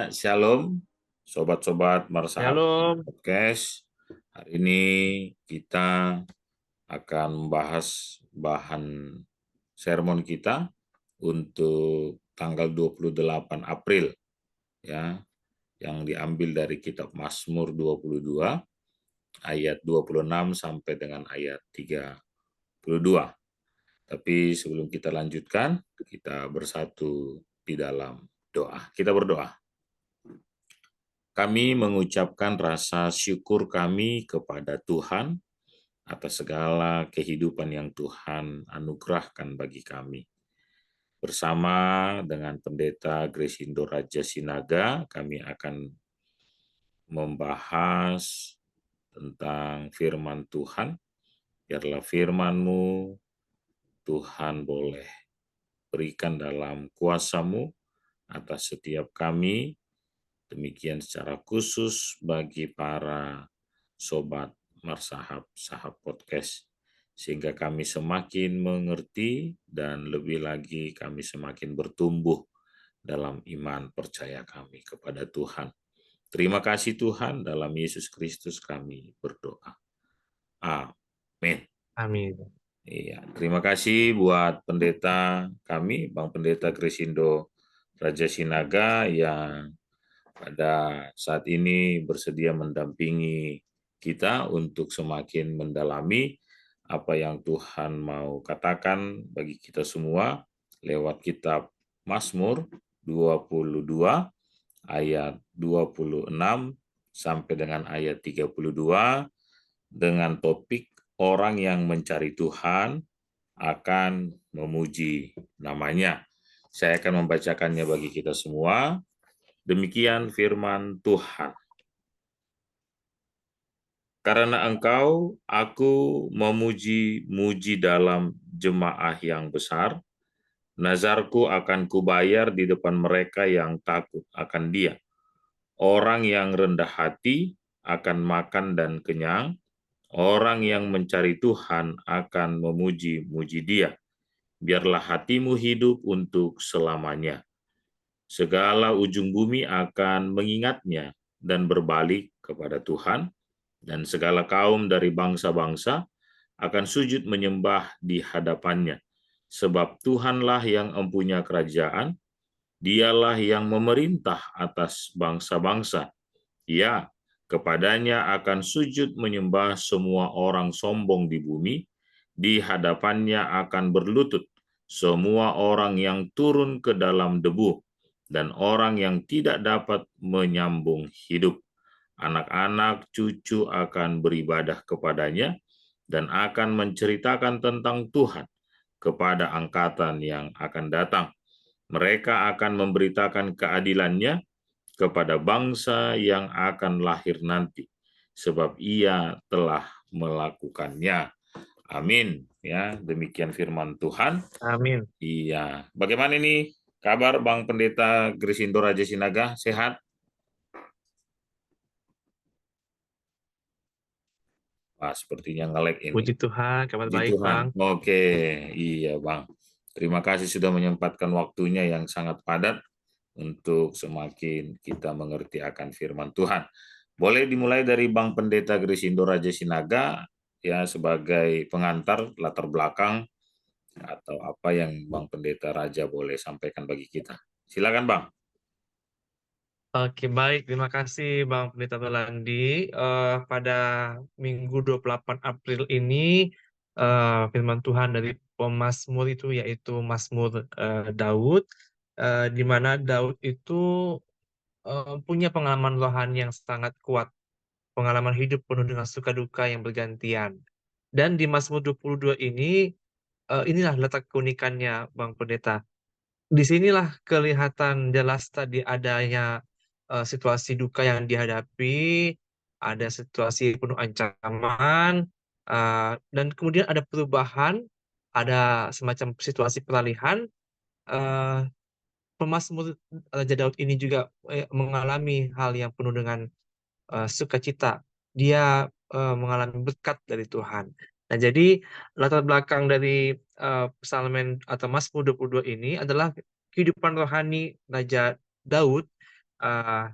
Shalom, sobat-sobat Marsahap Shalom. Podcast. Hari ini kita akan membahas bahan sermon kita untuk tanggal 28 April ya, yang diambil dari kitab Mazmur 22 ayat 26 sampai dengan ayat 32. Tapi sebelum kita lanjutkan, kita bersatu di dalam doa. Kita berdoa. Kami mengucapkan rasa syukur kami kepada Tuhan atas segala kehidupan yang Tuhan anugerahkan bagi kami. Bersama dengan Pendeta Gresindo Raja Sinaga, kami akan membahas tentang firman Tuhan. Biarlah firman-Mu, Tuhan, boleh berikan dalam kuasa-Mu atas setiap kami. Demikian secara khusus bagi para sobat Marsahap Sahap Podcast, sehingga kami semakin mengerti dan lebih lagi kami semakin bertumbuh dalam iman percaya kami kepada Tuhan. Terima kasih Tuhan, dalam Yesus Kristus kami berdoa. Amin. Amin. Iya, terima kasih buat pendeta kami, Bang Pendeta Gresindo Raja Sinaga, yang pada saat ini bersedia mendampingi kita untuk semakin mendalami apa yang Tuhan mau katakan bagi kita semua lewat kitab Mazmur 22 ayat 26 sampai dengan ayat 32 dengan topik orang yang mencari Tuhan akan memuji namanya. Saya akan membacakannya bagi kita semua. Demikian firman Tuhan. Karena Engkau, aku memuji-muji dalam jemaah yang besar, nazarku akan kubayar di depan mereka yang takut akan Dia. Orang yang rendah hati akan makan dan kenyang, orang yang mencari Tuhan akan memuji-muji Dia. Biarlah hatimu hidup untuk selamanya. Segala ujung bumi akan mengingatnya dan berbalik kepada Tuhan, dan segala kaum dari bangsa-bangsa akan sujud menyembah di hadapannya. Sebab Tuhanlah yang mempunyai kerajaan, Dialah yang memerintah atas bangsa-bangsa. Ya, kepadanya akan sujud menyembah semua orang sombong di bumi, di hadapannya akan berlutut semua orang yang turun ke dalam debu, dan orang yang tidak dapat menyambung hidup. Anak-anak cucu akan beribadah kepadanya, dan akan menceritakan tentang Tuhan kepada angkatan yang akan datang. Mereka akan memberitakan keadilannya kepada bangsa yang akan lahir nanti, sebab Ia telah melakukannya. Amin. Ya, demikian firman Tuhan. Amin. Iya. Bagaimana ini kabar Bang Pendeta Gresindo Raja Sinaga? Sehat? Wah, sepertinya ngelek ini. Puji Tuhan, kabar Puji baik, Tuhan. Bang. Oke, iya Bang. Terima kasih sudah menyempatkan waktunya yang sangat padat untuk semakin kita mengerti akan firman Tuhan. Boleh dimulai dari Bang Pendeta Gresindo Raja Sinaga, ya, sebagai pengantar latar belakang atau apa yang Bang Pendeta Raja boleh sampaikan bagi kita. Silakan Bang. Oke, baik. Terima kasih, Bang Pendeta Rolandi. Pada Minggu 28 April ini, firman Tuhan dari pemazmur itu yaitu Mazmur Daud, di mana Daud itu punya pengalaman rohani yang sangat kuat, pengalaman hidup penuh dengan suka duka yang bergantian. Dan di Mazmur 22 ini, inilah letak keunikannya, Bang Pendeta. Disinilah kelihatan jelas tadi adanya situasi duka yang dihadapi, ada situasi penuh ancaman, dan kemudian ada perubahan, ada semacam situasi peralihan. eh, Pemazmur Raja Daud ini juga mengalami hal yang penuh dengan sukacita. Dia mengalami berkat dari Tuhan. Nah, jadi latar belakang dari Psalmen atau Mazmur 22 ini adalah kehidupan rohani Raja Daud eh,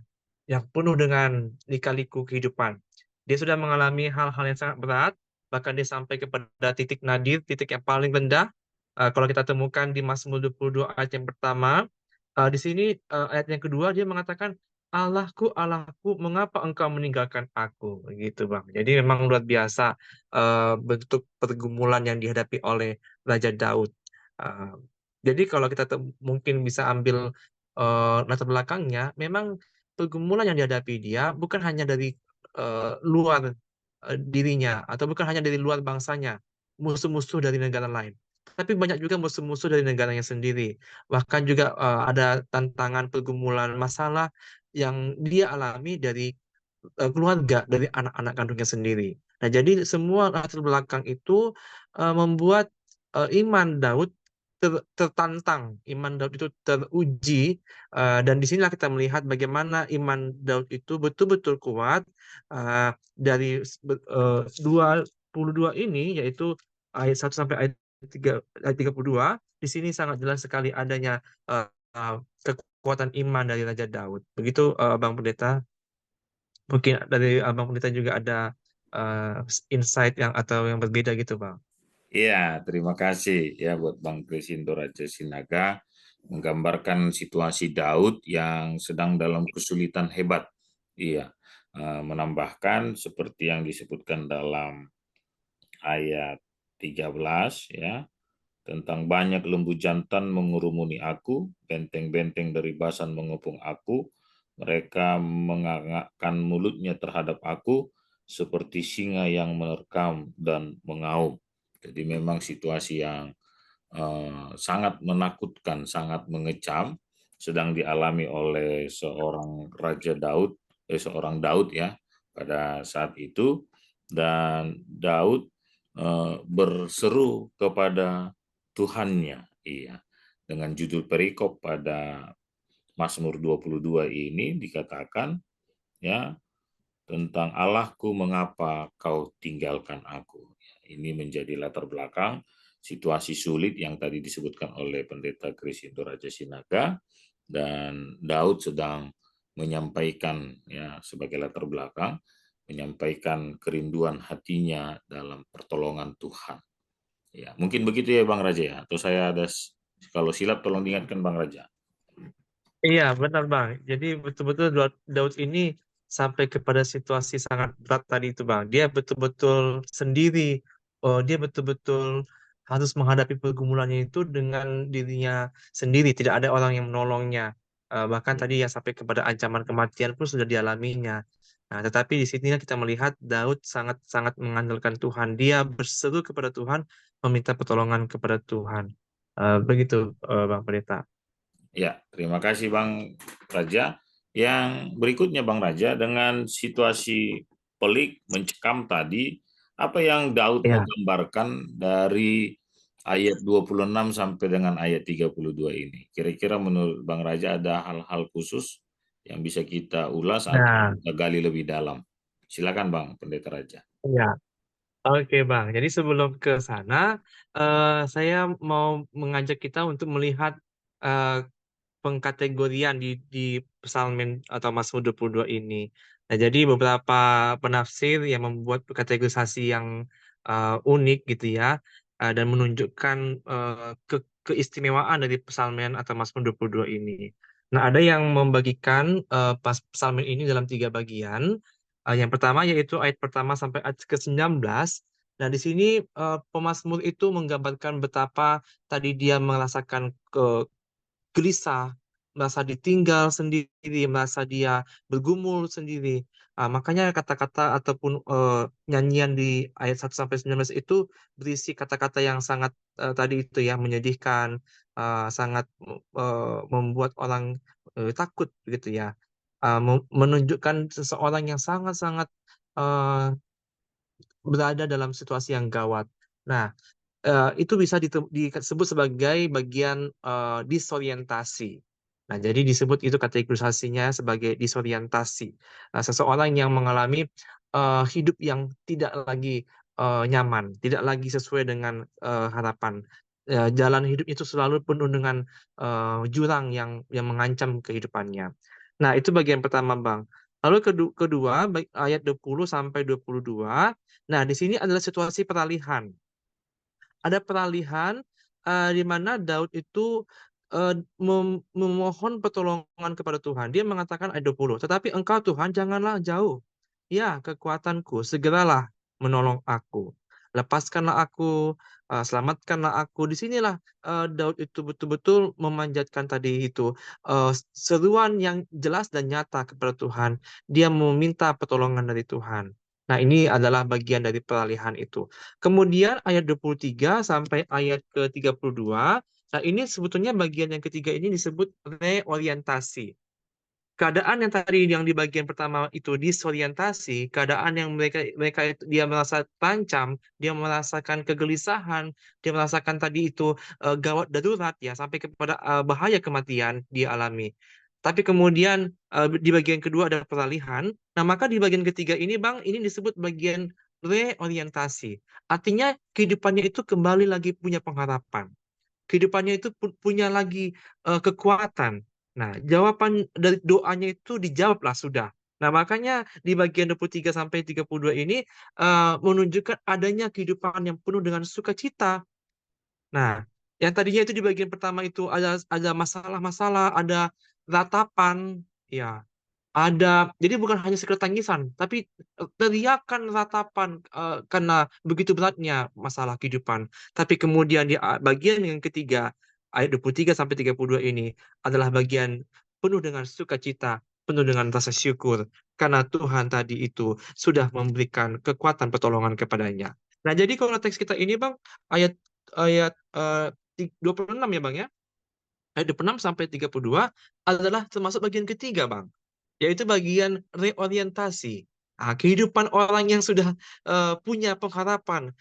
yang penuh dengan lika-liku kehidupan. Dia sudah mengalami hal-hal yang sangat berat, bahkan dia sampai kepada titik nadir, titik yang paling rendah. Kalau kita temukan di Mazmur 22 ayat yang pertama, di sini ayat yang kedua dia mengatakan, Allahku, Allahku, mengapa engkau meninggalkan aku? Gitu, Bang. Jadi memang luar biasa bentuk pergumulan yang dihadapi oleh Raja Daud. Eh, jadi kalau kita mungkin bisa ambil latar belakangnya, memang pergumulan yang dihadapi dia bukan hanya dari luar dirinya atau bukan hanya dari luar bangsanya, musuh-musuh dari negara lain. Tapi banyak juga musuh-musuh dari negaranya sendiri. Bahkan juga ada tantangan pergumulan masalah yang dia alami dari keluarga, dari anak-anak kandungnya sendiri. Nah, jadi semua latar belakang itu membuat iman Daud tertantang, iman Daud itu teruji, dan disinilah kita melihat bagaimana iman Daud itu betul-betul kuat dari 22 ini, yaitu ayat 1 sampai ayat 32. Di sini sangat jelas sekali adanya kekuatan iman dari Raja Daud. Begitu Bang Pendeta, mungkin dari Abang Pendeta juga ada eh, insight yang atau yang berbeda gitu Bang. Iya, terima kasih ya buat Bang Krisindo Raja Sinaga menggambarkan situasi Daud yang sedang dalam kesulitan hebat. Iya, menambahkan seperti yang disebutkan dalam ayat 13 ya, tentang banyak lembu jantan mengurumuni aku, benteng-benteng dari Basan mengepung aku, mereka mengangakkan mulutnya terhadap aku, seperti singa yang menerkam dan mengaum. Jadi memang situasi yang sangat menakutkan, sangat mengecam, sedang dialami oleh seorang Raja Daud, seorang Daud ya, pada saat itu, dan Daud berseru kepada Tuhannya, iya. Dengan judul perikop pada Mazmur 22 ini dikatakan ya, tentang Allahku, mengapa kau tinggalkan aku. Ini menjadi latar belakang situasi sulit yang tadi disebutkan oleh Pendeta Krisindo Raja Sinaga, dan Daud sedang menyampaikan ya sebagai latar belakang, menyampaikan kerinduan hatinya dalam pertolongan Tuhan. Ya, mungkin begitu ya Bang Raja ya. Atau saya ada kalau silap tolong diingatkan Bang Raja. Iya, benar Bang. Jadi betul-betul Daud ini sampai kepada situasi sangat berat tadi itu Bang. Dia betul-betul sendiri. Oh, dia betul-betul harus menghadapi pergumulannya itu dengan dirinya sendiri. Tidak ada orang yang menolongnya. Bahkan tadi ya sampai kepada ancaman kematian pun sudah dialaminya. Nah, tetapi di sini kita melihat Daud sangat-sangat mengandalkan Tuhan. Dia berseru kepada Tuhan, meminta pertolongan kepada Tuhan. Begitu, Bang Pendeta. Ya, terima kasih Bang Raja. Yang berikutnya Bang Raja, dengan situasi pelik, mencekam tadi, apa yang Daud mau Ya. gambarkan dari ayat 26 sampai dengan ayat 32 ini? Kira-kira menurut Bang Raja ada hal-hal khusus yang bisa kita ulas atau Nah, kita gali lebih dalam? Silakan Bang Pendeta Raja. ya, oke Bang. Jadi sebelum ke sana, saya mau mengajak kita untuk melihat eh, pengkategorian di Psalmen atau Mazmur 22 ini. Nah, jadi beberapa penafsir yang membuat kategorisasi yang unik gitu ya, dan menunjukkan keistimewaan dari Psalmen atau Mazmur 22 ini. Nah, ada yang membagikan Psalmen ini dalam tiga bagian. Yang pertama yaitu ayat pertama sampai ayat ke-19. Nah, di sini pemazmur itu menggambarkan betapa tadi dia merasakan gelisah, merasa ditinggal sendiri, merasa dia bergumul sendiri. Makanya kata-kata ataupun nyanyian di ayat 1 sampai 19 itu berisi kata-kata yang sangat tadi itu ya menyedihkan, sangat membuat orang takut gitu ya. Menunjukkan seseorang yang sangat-sangat eh, berada dalam situasi yang gawat. Nah, itu bisa disebut sebagai bagian disorientasi. Nah, jadi disebut itu kategorisasinya sebagai disorientasi. Nah, seseorang yang mengalami hidup yang tidak lagi nyaman, tidak lagi sesuai dengan harapan. Jalan hidup itu selalu penuh dengan jurang yang mengancam kehidupannya. Nah, itu bagian pertama, Bang. Lalu kedua, ayat 20 sampai 22. Nah, di sini adalah situasi peralihan. Ada peralihan di mana Daud itu memohon pertolongan kepada Tuhan. Dia mengatakan ayat 20, tetapi engkau Tuhan janganlah jauh. Ya, kekuatanku, segeralah menolong aku. Lepaskanlah aku, selamatkanlah aku. Disinilah Daud itu betul-betul memanjatkan tadi itu seruan yang jelas dan nyata kepada Tuhan. Dia meminta pertolongan dari Tuhan. Nah, ini adalah bagian dari peralihan itu. Kemudian ayat 23 sampai ayat ke-32. Nah, ini sebetulnya bagian yang ketiga ini disebut reorientasi. Keadaan yang tadi yang di bagian pertama itu disorientasi, keadaan yang mereka itu dia merasa terancam, dia merasakan kegelisahan, dia merasakan tadi itu gawat darurat ya sampai kepada bahaya kematian dia alami. Tapi kemudian di bagian kedua ada peralihan. Nah, maka di bagian ketiga ini Bang, ini disebut bagian reorientasi. Artinya kehidupannya itu kembali lagi punya pengharapan, kehidupannya itu punya lagi kekuatan. Nah, jawaban dari doanya itu dijawablah sudah. Nah, makanya di bagian 23 sampai 32 ini menunjukkan adanya kehidupan yang penuh dengan sukacita. Nah, yang tadinya itu di bagian pertama itu ada masalah-masalah, ada ratapan, ya, ada, jadi bukan hanya sekedar tangisan, tapi teriakan ratapan karena begitu beratnya masalah kehidupan. Tapi kemudian di bagian yang ketiga, ayat 23 sampai 32 ini adalah bagian penuh dengan sukacita, penuh dengan rasa syukur, karena Tuhan tadi itu sudah memberikan kekuatan pertolongan kepadanya. Nah, jadi kalau teks kita ini, Bang, ayat ayat 26 ya, Bang ya. Ayat 26 sampai 32 adalah termasuk bagian ketiga, Bang, yaitu bagian reorientasi. Nah, kehidupan orang yang sudah punya pengharapan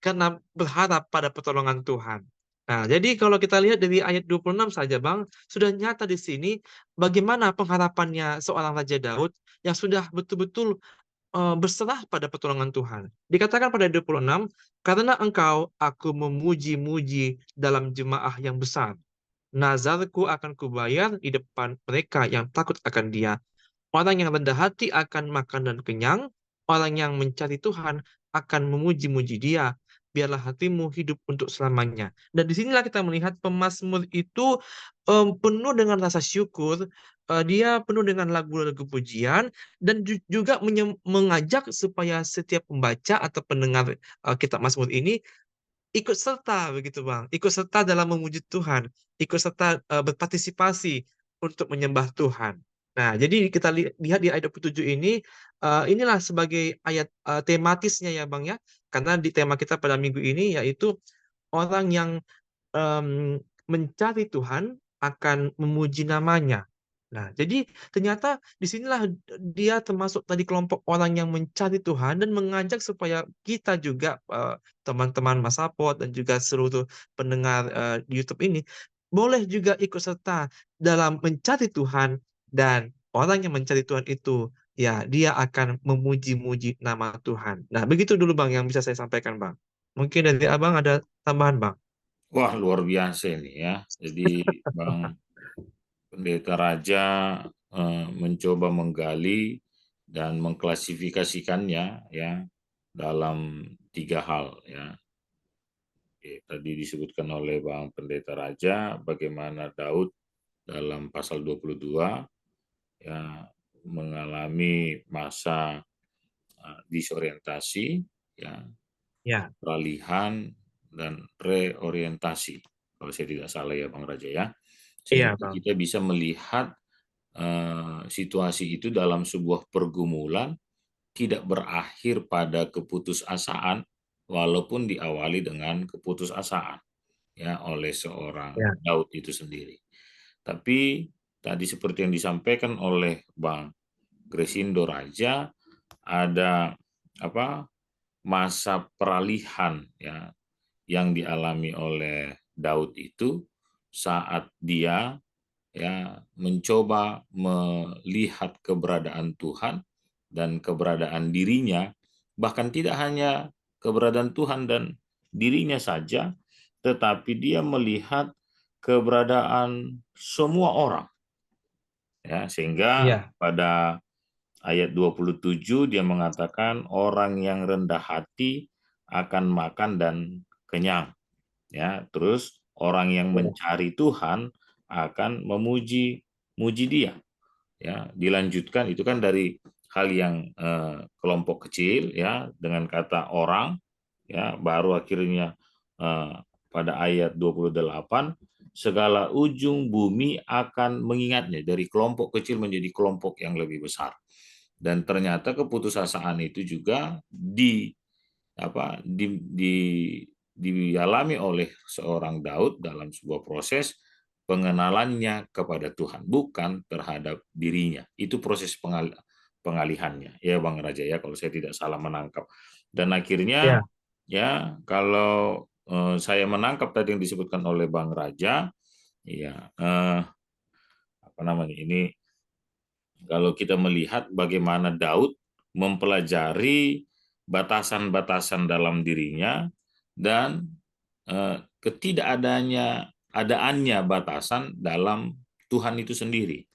karena berharap pada pertolongan Tuhan. Nah, jadi kalau kita lihat dari ayat 26 saja, Bang, sudah nyata di sini bagaimana pengharapannya seorang Raja Daud yang sudah betul-betul berserah pada pertolongan Tuhan. Dikatakan pada ayat 26, karena engkau aku memuji-muji dalam jemaah yang besar. Nazarku akan kubayar di depan mereka yang takut akan Dia. Orang yang rendah hati akan makan dan kenyang. Orang yang mencari Tuhan akan memuji-muji Dia. Biarlah hatimu hidup untuk selamanya. Dan disinilah kita melihat pemazmur itu penuh dengan rasa syukur. Dia penuh dengan lagu-lagu pujian dan juga mengajak supaya setiap pembaca atau pendengar kitab Mazmur ini ikut serta begitu Bang, ikut serta dalam memuji Tuhan, ikut serta berpartisipasi untuk menyembah Tuhan. Nah, jadi kita lihat di ayat 27 ini, inilah sebagai ayat tematisnya ya Bang ya, karena di tema kita pada minggu ini yaitu orang yang mencari Tuhan akan memuji namanya. Nah, jadi ternyata disinilah dia termasuk tadi kelompok orang yang mencari Tuhan dan mengajak supaya kita juga teman-teman Mas Sapot dan juga seluruh pendengar di YouTube ini boleh juga ikut serta dalam mencari Tuhan, dan orang yang mencari Tuhan itu ya dia akan memuji-muji nama Tuhan. Nah, begitu dulu Bang yang bisa saya sampaikan Bang. Mungkin dari Abang ada tambahan Bang. Wah, luar biasa ini ya. Jadi Bang Pendeta Raja mencoba menggali dan mengklasifikasikannya ya dalam tiga hal ya. Oke, tadi disebutkan oleh Bang Pendeta Raja bagaimana Daud dalam pasal 22 ya mengalami masa disorientasi ya, Ya, peralihan dan reorientasi kalau saya tidak salah ya Bang Raja ya, iya sehingga Bang. kita bisa melihat situasi itu dalam sebuah pergumulan tidak berakhir pada keputusasaan walaupun diawali dengan keputusasaan ya oleh seorang Ya, Daud itu sendiri. Tapi tadi seperti yang disampaikan oleh Bang Gresindo Raja, ada apa masa peralihan ya yang dialami oleh Daud itu saat dia ya mencoba melihat keberadaan Tuhan dan keberadaan dirinya, bahkan tidak hanya keberadaan Tuhan dan dirinya saja, tetapi dia melihat keberadaan semua orang Ya, sehingga Iya. pada ayat 27 dia mengatakan orang yang rendah hati akan makan dan kenyang. Ya, terus orang yang mencari Tuhan akan muji dia. Ya, dilanjutkan itu kan dari hal yang kelompok kecil ya dengan kata orang ya, baru akhirnya eh, pada ayat 28 segala ujung bumi akan mengingatnya, dari kelompok kecil menjadi kelompok yang lebih besar. Dan ternyata keputusasaan itu juga dialami oleh seorang Daud dalam sebuah proses pengenalannya kepada Tuhan, bukan terhadap dirinya. Itu proses pengalihannya, ya Bang Raja ya, kalau saya tidak salah menangkap. Dan akhirnya Ya. ya kalau saya menangkap tadi yang disebutkan oleh Bang Raja, ya apa namanya ini, kalau kita melihat bagaimana Daud mempelajari batasan-batasan dalam dirinya dan ketidakadaannya batasan dalam Tuhan itu sendiri.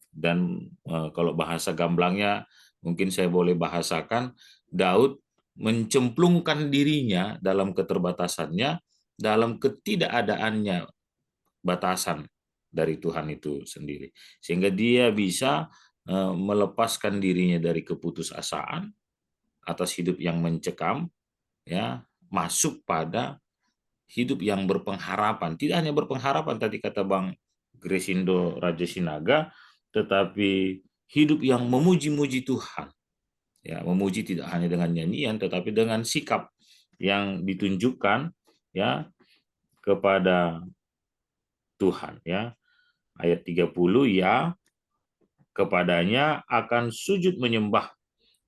Dan kalau bahasa gamblangnya mungkin saya boleh bahasakan, Daud mencemplungkan dirinya dalam keterbatasannya, dalam ketidakadaannya batasan dari Tuhan itu sendiri, sehingga dia bisa melepaskan dirinya dari keputusasaan atas hidup yang mencekam, ya, masuk pada hidup yang berpengharapan. Tidak hanya berpengharapan tadi kata Bang Gresindo Raja Sinaga, tetapi hidup yang memuji-muji Tuhan. Ya, memuji tidak hanya dengan nyanyian tetapi dengan sikap yang ditunjukkan ya kepada Tuhan ya. Ayat 30, ya, kepadanya akan sujud menyembah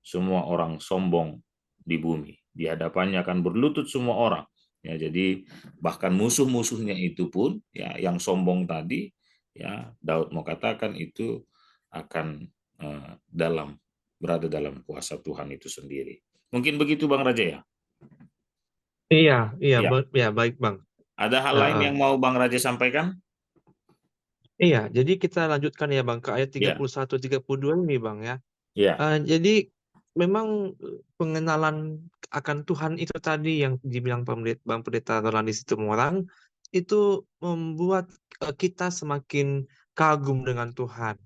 semua orang sombong di bumi. Di hadapannya akan berlutut semua orang. Ya, jadi bahkan musuh-musuhnya itu pun ya yang sombong tadi ya Daud mau katakan itu akan berada dalam kuasa Tuhan itu sendiri. Mungkin begitu Bang Raja ya. Iya, iya, Ya, ya, baik Bang. ada hal lain Heeh. yang mau Bang Raja sampaikan? Iya, jadi kita lanjutkan ya Bang ke ayat tiga Ya, puluh satu 32 ini Bang ya. ya, Jadi memang pengenalan akan Tuhan itu tadi yang dibilang Bang Pendeta Roland di situ orang itu membuat kita semakin kagum dengan Tuhan.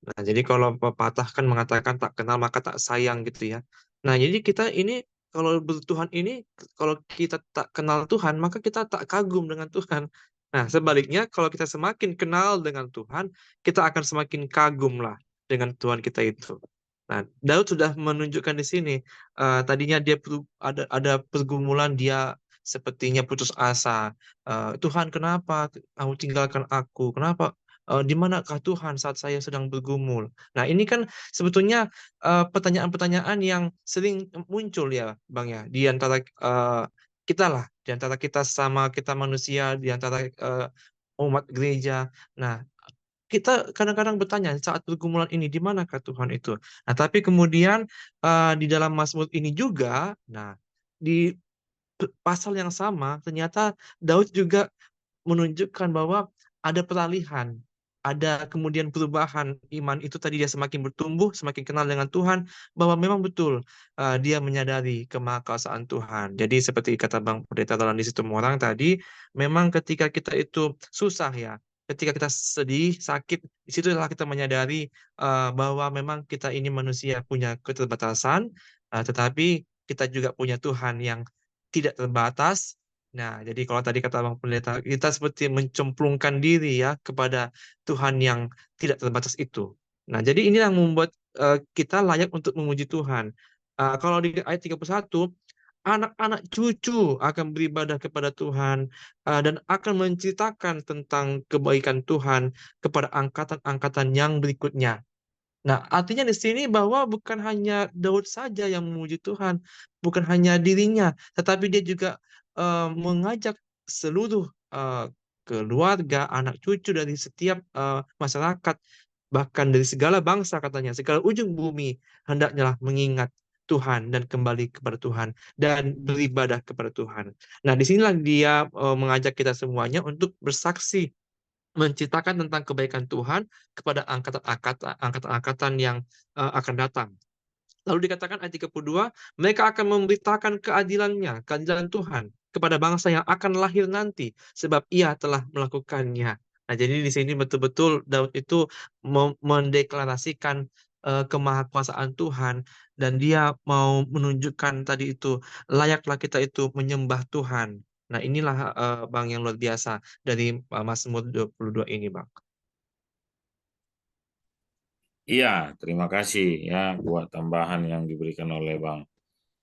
Nah, jadi kalau pepatah kan mengatakan tak kenal maka tak sayang gitu ya. Nah, jadi kita ini kalau bertuhan ini, kalau kita tak kenal Tuhan, maka kita tak kagum dengan Tuhan. Nah, sebaliknya kalau kita semakin kenal dengan Tuhan, kita akan semakin kagum lah dengan Tuhan kita itu. Nah, Daud sudah menunjukkan di sini, tadinya dia ada pergumulan, dia sepertinya putus asa. Tuhan, kenapa kamu tinggalkan aku? Kenapa di manakah Tuhan saat saya sedang bergumul? Nah, ini kan sebetulnya pertanyaan-pertanyaan yang sering muncul ya, Bang ya, di antara kita lah, di antara kita sama kita manusia, di antara umat gereja. Nah, kita kadang-kadang bertanya saat pergumulan ini, di manakah Tuhan itu? Nah, tapi kemudian di dalam Mazmur ini juga, nah di pasal yang sama ternyata Daud juga menunjukkan bahwa ada peralihan, ada kemudian perubahan iman itu tadi dia semakin bertumbuh, semakin kenal dengan Tuhan, bahwa memang betul dia menyadari kemahakasaan Tuhan. Jadi seperti kata Bang Pendeta Roland di situ orang tadi, memang ketika kita itu susah ya, ketika kita sedih, sakit, disitulah kita menyadari bahwa memang kita ini manusia punya keterbatasan, tetapi kita juga punya Tuhan yang tidak terbatas. Nah, jadi kalau tadi kata Bang Pendeta, kita seperti mencemplungkan diri ya kepada Tuhan yang tidak terbatas itu. Nah, jadi ini yang membuat kita layak untuk memuji Tuhan. Kalau di ayat 31, anak-anak cucu akan beribadah kepada Tuhan dan akan menceritakan tentang kebaikan Tuhan kepada angkatan-angkatan yang berikutnya. Nah, artinya di sini bahwa bukan hanya Daud saja yang memuji Tuhan, bukan hanya dirinya, tetapi dia juga mengajak seluruh keluarga, anak cucu dari setiap masyarakat, bahkan dari segala bangsa katanya, segala ujung bumi hendaknya mengingat Tuhan dan kembali kepada Tuhan dan beribadah kepada Tuhan. Nah, disinilah dia mengajak kita semuanya untuk bersaksi menceritakan tentang kebaikan Tuhan kepada angkatan-angkatan yang akan datang. Lalu dikatakan ayat 32, mereka akan memberitakan keadilan Tuhan kepada bangsa yang akan lahir nanti, sebab ia telah melakukannya. Nah, jadi di sini betul-betul Daud itu mendeklarasikan kemahakuasaan Tuhan, dan dia mau menunjukkan tadi itu, layaklah kita itu menyembah Tuhan. Nah, inilah Bang yang luar biasa dari Mazmur 22 ini, Bang. Iya, terima kasih ya buat tambahan yang diberikan oleh Bang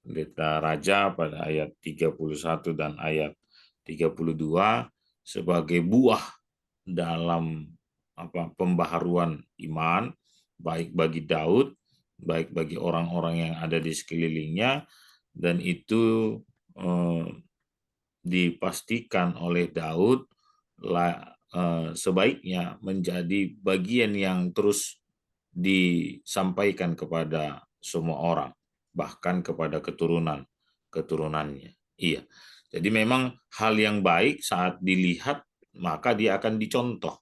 Pendeta Raja pada ayat 31 dan ayat 32 sebagai buah dalam pembaharuan iman, baik bagi Daud, baik bagi orang-orang yang ada di sekelilingnya, dan itu eh, dipastikan oleh Daud sebaiknya menjadi bagian yang terus disampaikan kepada semua orang, bahkan kepada keturunannya. Iya. Jadi memang hal yang baik saat dilihat maka dia akan dicontoh.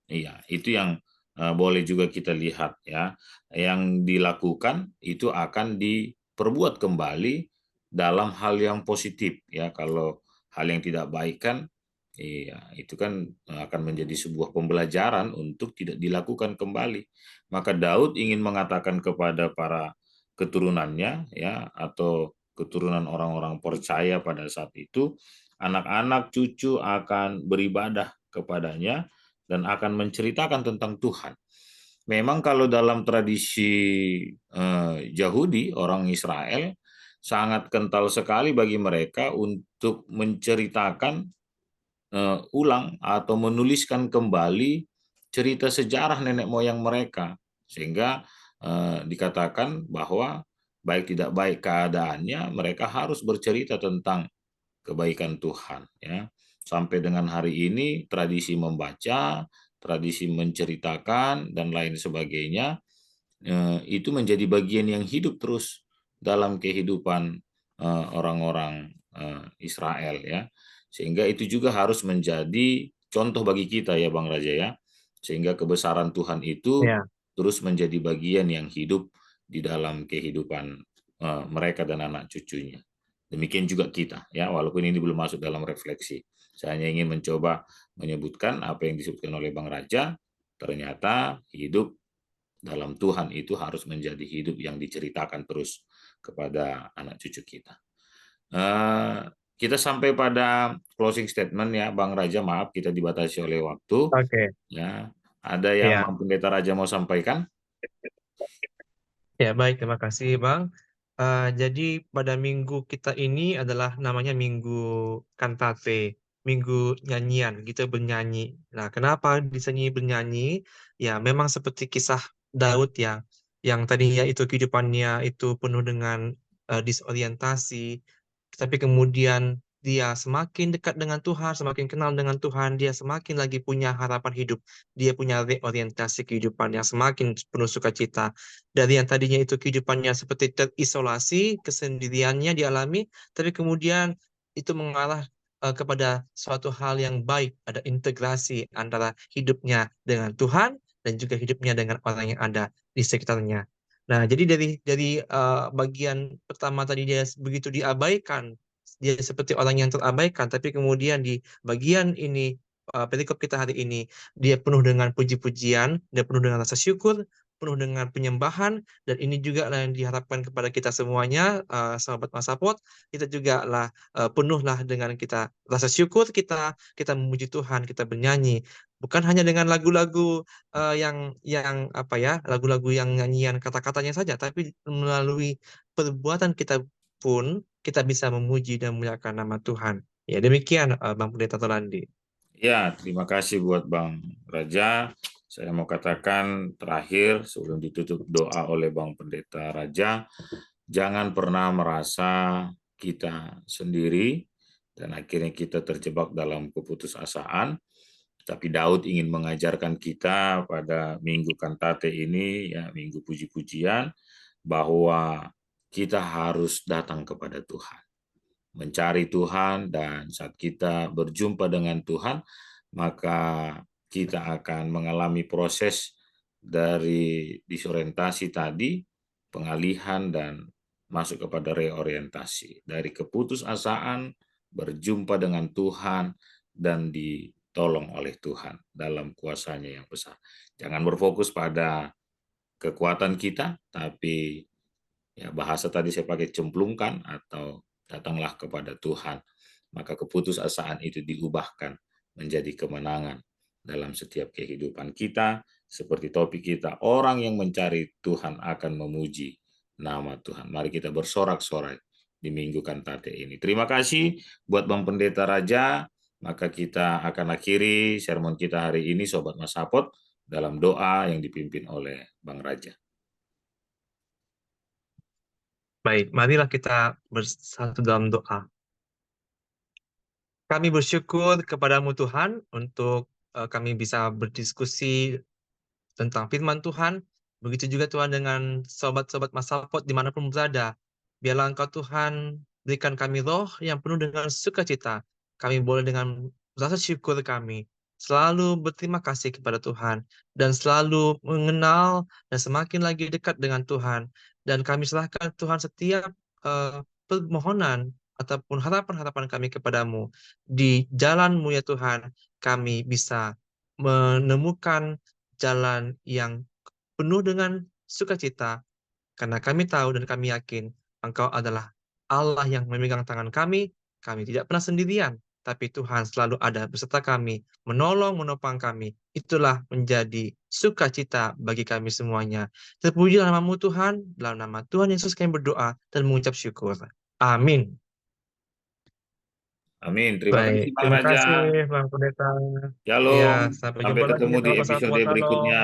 Iya, itu yang boleh juga kita lihat ya. Yang dilakukan itu akan diperbuat kembali dalam hal yang positif ya. Kalau hal yang tidak baik kan, iya, itu kan akan menjadi sebuah pembelajaran untuk tidak dilakukan kembali. Maka Daud ingin mengatakan kepada para keturunannya ya, atau keturunan orang-orang percaya pada saat itu, anak-anak cucu akan beribadah kepadanya dan akan menceritakan tentang Tuhan. Memang kalau dalam tradisi Yahudi, orang Israel, sangat kental sekali bagi mereka untuk menceritakan ulang atau menuliskan kembali cerita sejarah nenek moyang mereka. Sehingga dikatakan bahwa baik tidak baik keadaannya, mereka harus bercerita tentang kebaikan Tuhan. Ya. Sampai dengan hari ini tradisi membaca, tradisi menceritakan dan lain sebagainya itu menjadi bagian yang hidup terus dalam kehidupan orang-orang Israel ya. Sehingga itu juga harus menjadi contoh bagi kita ya Bang Raja ya. Sehingga kebesaran Tuhan itu Ya, terus menjadi bagian yang hidup di dalam kehidupan mereka dan anak cucunya. Demikian juga kita ya, walaupun ini belum masuk dalam refleksi. Saya hanya ingin mencoba menyebutkan apa yang disebutkan oleh Bang Raja, ternyata hidup dalam Tuhan itu harus menjadi hidup yang diceritakan terus kepada anak cucu kita. Kita sampai pada closing statement ya, Bang Raja. Maaf kita dibatasi oleh waktu. oke. Ya, ada yang Ya. Bang Pendeta Raja mau sampaikan? Ya, baik, terima kasih, Bang. Jadi pada minggu kita ini adalah namanya minggu kantate, minggu nyanyian, kita bernyanyi. Nah, kenapa disini bernyanyi? Ya, memang seperti kisah Daud ya, yang tadinya itu kehidupannya itu penuh dengan disorientasi, tapi kemudian dia semakin dekat dengan Tuhan, semakin kenal dengan Tuhan, dia semakin lagi punya harapan hidup, dia punya reorientasi kehidupan yang semakin penuh sukacita. Dari yang tadinya itu kehidupannya seperti terisolasi, kesendiriannya dialami, tapi kemudian itu mengarah kepada suatu hal yang baik, ada integrasi antara hidupnya dengan Tuhan dan juga hidupnya dengan orang yang ada di sekitarnya. Nah, jadi dari bagian pertama tadi dia begitu diabaikan, dia seperti orang yang terabaikan, tapi kemudian di bagian ini perikop kita hari ini dia penuh dengan puji-pujian, dia penuh dengan rasa syukur, penuh dengan penyembahan, dan ini juga lah yang diharapkan kepada kita semuanya, sahabat Masapot, kita juga lah penuhlah dengan kita rasa syukur kita memuji Tuhan, kita bernyanyi, bukan hanya dengan lagu-lagu yang apa ya, lagu-lagu yang nyanyian kata-katanya saja, tapi melalui perbuatan kita pun kita bisa memuji dan memuliakan nama Tuhan. Ya, demikian Bang Pendeta Tolandi. Ya, terima kasih buat Bang Raja. Saya mau katakan terakhir sebelum ditutup doa oleh Bang Pendeta Raja, jangan pernah merasa kita sendiri dan akhirnya kita terjebak dalam keputusasaan. Tapi Daud ingin mengajarkan kita pada Minggu Kantate ini, ya Minggu Puji-pujian, bahwa kita harus datang kepada Tuhan, mencari Tuhan, dan saat kita berjumpa dengan Tuhan, maka kita akan mengalami proses dari disorientasi tadi, pengalihan dan masuk kepada reorientasi. Dari keputusasaan berjumpa dengan Tuhan dan ditolong oleh Tuhan dalam kuasanya yang besar. Jangan berfokus pada kekuatan kita, tapi ya bahasa tadi saya pakai cemplungkan atau datanglah kepada Tuhan. Maka keputusasaan itu diubahkan menjadi kemenangan dalam setiap kehidupan kita. Seperti topik kita, orang yang mencari Tuhan akan memuji nama Tuhan. Mari kita bersorak-sorai di Minggu Kantate ini. Terima kasih buat Bang Pendeta Raja. Maka kita akan akhiri sermon kita hari ini, Sobat Masapot, dalam doa yang dipimpin oleh Bang Raja. Baik, marilah kita bersatu dalam doa. Kami bersyukur kepadamu Tuhan untuk kami bisa berdiskusi tentang firman Tuhan. Begitu juga Tuhan dengan sobat-sobat Masapot dimanapun berada. Biarlah Engkau Tuhan berikan kami roh yang penuh dengan sukacita. Kami boleh dengan rasa syukur kami selalu berterima kasih kepada Tuhan dan selalu mengenal dan semakin lagi dekat dengan Tuhan. Dan kami serahkan Tuhan setiap permohonan ataupun harapan-harapan kami kepadamu. Di jalan-Mu ya Tuhan, kami bisa menemukan jalan yang penuh dengan sukacita, karena kami tahu dan kami yakin Engkau adalah Allah yang memegang tangan kami tidak pernah sendirian, tapi Tuhan selalu ada beserta kami, menolong, menopang kami. Itulah menjadi sukacita bagi kami semuanya. Terpujilah nama-Mu Tuhan, dalam nama Tuhan Yesus kami berdoa dan mengucap syukur. Amin. Amin. Terima Baik, kasih Bang terima Raja. kasih Bang Pendeta. Iya, Shalom. sampai Sampai jumpa lagi ketemu ya di sahabat-sahabat. episode Shalom. berikutnya.